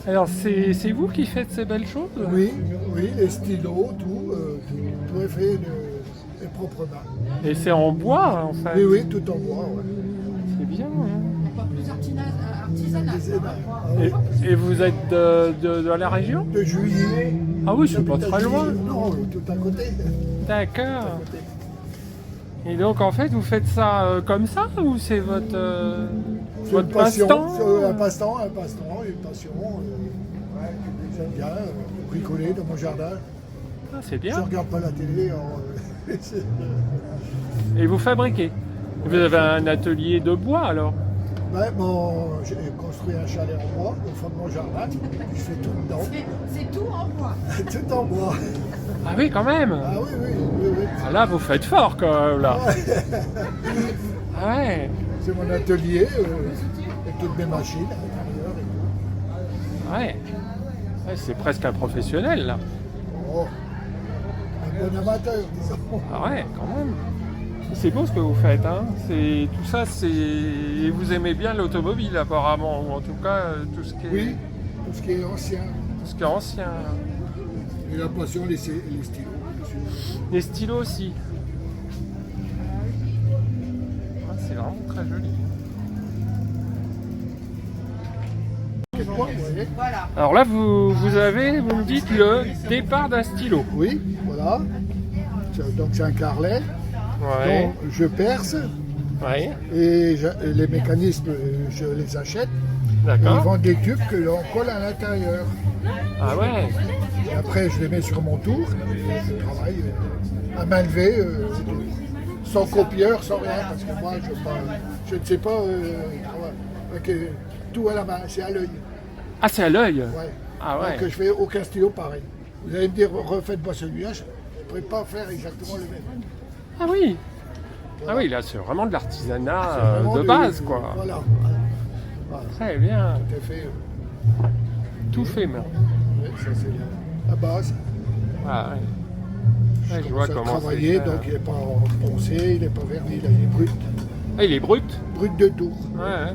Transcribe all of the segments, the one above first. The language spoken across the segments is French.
Alors c'est vous qui faites ces belles choses? Oui, oui, les stylos, tout est fait de propres mains. Et c'est en bois en fait. Oui, oui, tout en bois, ouais. C'est bien. Hein. Plus artisanal. Et vous êtes de la région? De Juillet. Ah oui, c'est pas très loin. Non, tout à côté. D'accord. Et donc en fait vous faites ça comme ça ou c'est C'est votre une passion, passe-temps? c'est un passe-temps, une passion. J'aime bien bricoler dans mon jardin. Ah, c'est Je bien. regarde pas la télé. Et vous fabriquez? Vous avez un atelier de bois alors? J'ai construit un chalet en bois au fond de mon jardin. Je fais tout dedans. C'est tout en bois. Tout en bois. Ah oui quand même. Ah oui, oui, oui, oui. Ah, là vous faites fort quand même là. Ah ouais. C'est mon atelier avec toutes mes machines à l'intérieur. Ouais. Ouais, c'est presque un professionnel là. Oh, un bon amateur, disons. Ah ouais, quand même. C'est beau ce que vous faites, hein. C'est tout ça, c'est. Et vous aimez bien l'automobile apparemment, ou en tout cas tout ce qui est. Oui, tout ce qui est ancien. Tout ce qui est ancien. Et la passion, les stylos, bien sûr. Les stylos aussi. Ah, c'est vraiment très joli. Quel point, vous voyez? Voilà. Alors là, vous avez, vous me dites, le départ d'un stylo. Oui, voilà. Donc c'est un carrelet. Ouais. Donc je perce Ouais. et les mécanismes, je les achète. Et ils D'accord. vendent des tubes que l'on colle à l'intérieur. Ah ouais. Et après, je les mets sur mon tour. Et je travaille à main levée, sans copieur, sans rien. Parce que moi, je ne sais pas travailler avec tout à la main, c'est à l'œil. Ah, c'est à l'œil. Ouais. Ah ouais. Donc je fais aucun stylo pareil. Vous allez me dire, refaites-moi celui-là, je ne pourrais pas faire exactement le même. Ah oui. Ah oui, là, c'est vraiment de l'artisanat C'est vraiment de base, quoi. Voilà. Voilà. Très bien. Tout est fait. Tout fait, mais. Oui, ça c'est la base. Ah ouais. Ouais, je vois Ça a comment c'est travaillé, fait. donc il n'est pas poncé, il n'est pas verni, là, il est brut. Ah, il est brut. Brut de tour. Ouais. Ouais.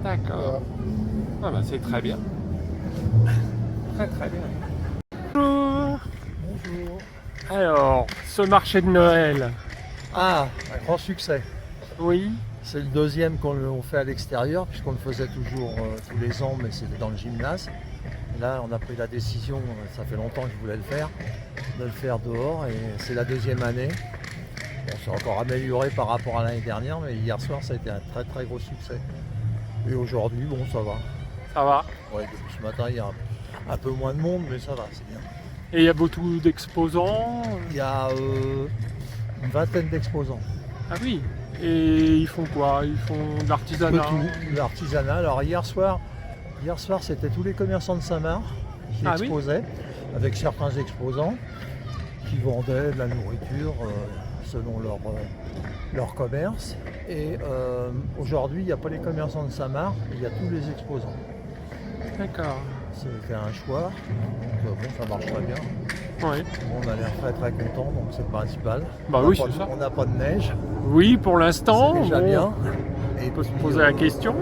D'accord. Voilà. Ah bah c'est très bien. Très très bien. Bonjour. Bonjour. Alors, ce marché de Noël. Ah, un grand succès. Oui. C'est le deuxième qu'on fait à l'extérieur, puisqu'on le faisait toujours tous les ans, mais c'était dans le gymnase. Là, on a pris la décision, ça fait longtemps que je voulais le faire, de le faire dehors, et c'est la deuxième année. Bon, c'est encore amélioré par rapport à l'année dernière, mais hier soir, ça a été un très très gros succès. Et aujourd'hui, bon, ça va. Ça va. Ouais, depuis ce matin, il y a un peu moins de monde, mais ça va, c'est bien. Et il y a beaucoup d'exposants. Il y a une vingtaine d'exposants. Ah oui. Et ils font quoi? Ils font de l'artisanat. De l'artisanat. Alors hier soir, c'était tous les commerçants de Saint-Marc qui Ah oui. exposaient, avec certains exposants qui vendaient de la nourriture selon leur commerce. Et aujourd'hui, il n'y a pas les commerçants de Saint-Marc, il y a tous les exposants. D'accord. C'était un choix, donc bon, ça marche très bien. Oui. On a l'air très très content, donc c'est le principal. Bah On n'a oui, pas c'est de- ça. On n'a pas de neige, Oui, pour l'instant. c'est déjà bon, bien. Et On peut se puis, poser la question.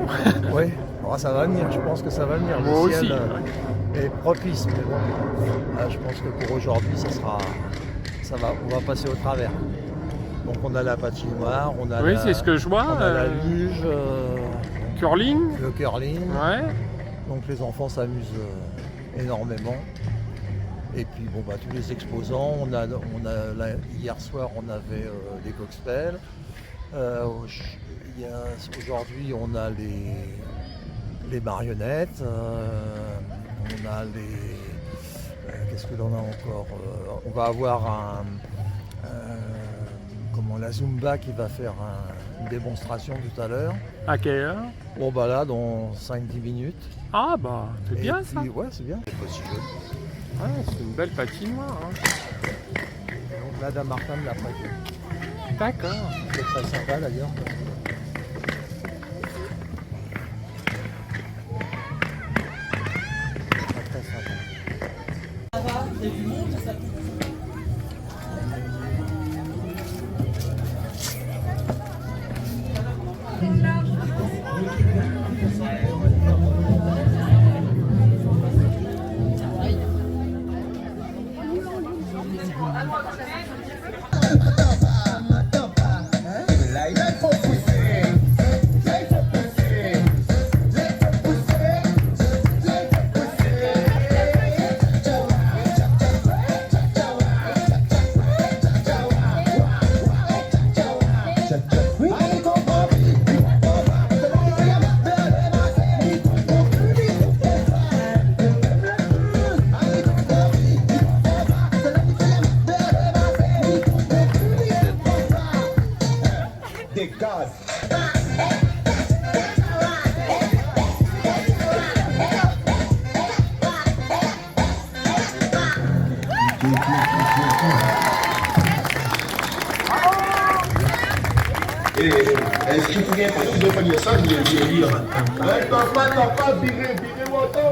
Oui, ça va venir, je pense que ça va venir. Moi Le ciel aussi. est propice, mais bon, je pense que pour aujourd'hui, on va passer au travers. Donc on a la patinoire, on a Oui, la, c'est ce que je vois. on a la luge, Curling. le curling. Ouais. Donc les enfants s'amusent énormément. Et puis bon, tous les exposants, hier soir on avait des cocktails. Aujourd'hui on a les marionnettes, on a qu'est-ce que l'on a encore? On va avoir la Zumba qui va faire une démonstration tout à l'heure. À quelle heure? Bon là dans 5-10 minutes. Ah bah, c'est Et bien puis, ça. Ouais, c'est bien. C'est pas si joli. Ouais, c'est une belle patinoire. Hein. Donc là, Dame Martin me l'a prêté. D'accord. C'est très sympa d'ailleurs. Très très sympa. Est-ce que tu pourrais pas dire ça, je vais lire. Pas, virez autant.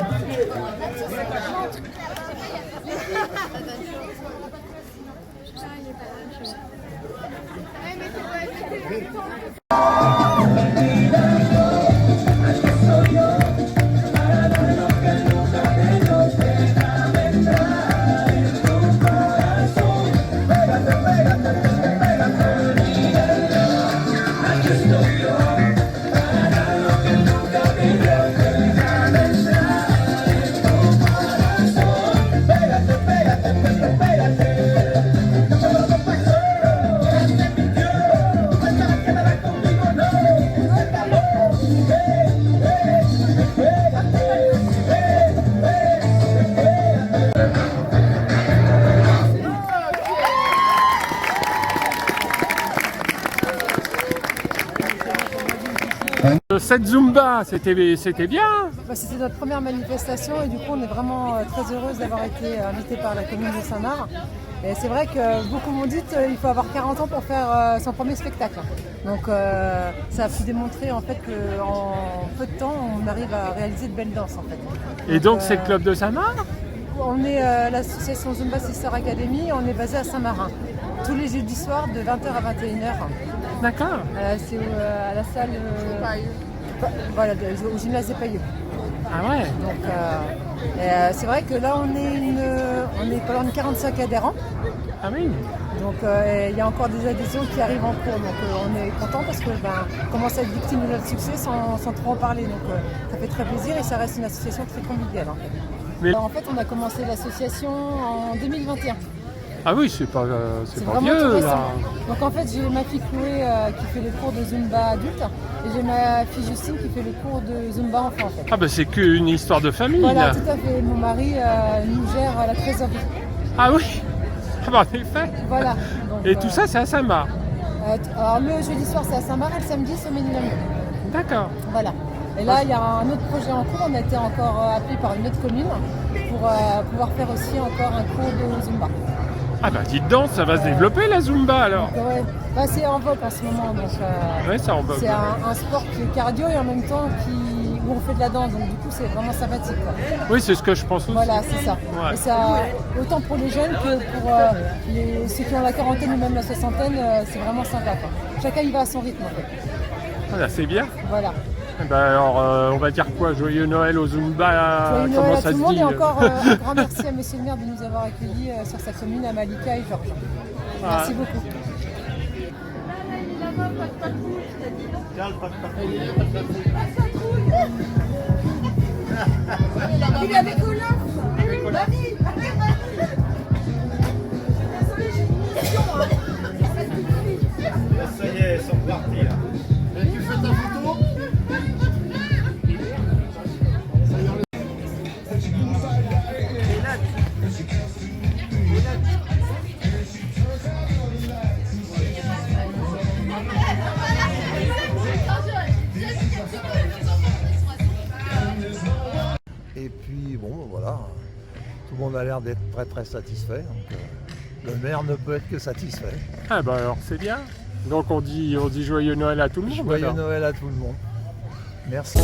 Cette Zumba, c'était bien. C'était notre première manifestation et du coup on est vraiment très heureuse d'avoir été invitée par la commune de Saint-Marc. Et c'est vrai que beaucoup m'ont dit qu'il faut avoir 40 ans pour faire son premier spectacle. Donc ça a pu démontrer en fait qu'en peu de temps on arrive à réaliser de belles danses en fait. Et donc c'est le club de Saint-Marc? On est l'association Zumba Sister Academy, on est basé à Saint-Marin. Tous les jeudis soirs de 20h à 21h. D'accord. C'est à la salle voilà, au gymnase des Pailleux. Ah ouais. Donc c'est vrai que là on est pas loin de 45 adhérents. Ah oui. Donc il y a encore des adhésions qui arrivent en cours. Donc on est content parce que on commence à être victime de notre succès sans trop en parler. Donc ça fait très plaisir et ça reste une association très conviviale en fait. Mais... Alors, en fait on a commencé l'association en 2021. Ah oui, c'est pas vraiment vieux tout là. récent. Donc en fait j'ai ma fille Chloé qui fait les cours de Zumba adulte et j'ai ma fille Justine qui fait les cours de Zumba enfant en fait. Ah bah c'est qu'une histoire de famille Voilà, là. tout à fait. Mon mari nous gère la trésorerie. Ah oui. Ah bah en effet. Voilà. Donc, Et tout ça c'est à Saint-Marc. Alors le jeudi soir c'est à Saint-Marc et le samedi c'est au Ménilamier. D'accord. Voilà. Et là il y a un autre projet en cours. On a été encore appelé par une autre commune pour pouvoir faire aussi encore un cours de Zumba. Ah bah dites donc, ça va se développer la Zumba alors. Donc, ouais. C'est en vogue en ce moment. Donc, Ouais, ça en vogue. c'est un sport qui est cardio et en même temps où on fait de la danse. Donc du coup c'est vraiment sympathique. Quoi. Oui, c'est ce que je pense aussi. Voilà, c'est ça. Ouais. Et ça, autant pour les jeunes que pour ceux qui ont la quarantaine ou même la soixantaine, c'est vraiment sympa. Quoi. Chacun y va à son rythme en fait. Voilà, c'est bien. Voilà. Eh ben, alors, on va dire quoi? Joyeux Noël au Zumba. Joyeux Comment Noël à ça tout le se monde dit et encore un grand merci à Monsieur le maire de nous avoir accueillis sur sa commune à Malika et Georges. Merci beaucoup. Il est avec Olaf. Ça y est, ils sont partis là. Et tu fais ta photo? Et puis bon, voilà, tout le monde a l'air d'être très très satisfait. Donc, le maire ne peut être que satisfait. Ah bah alors c'est bien. Donc on dit joyeux Noël à tout le monde. Joyeux alors. Noël à tout le monde. Merci.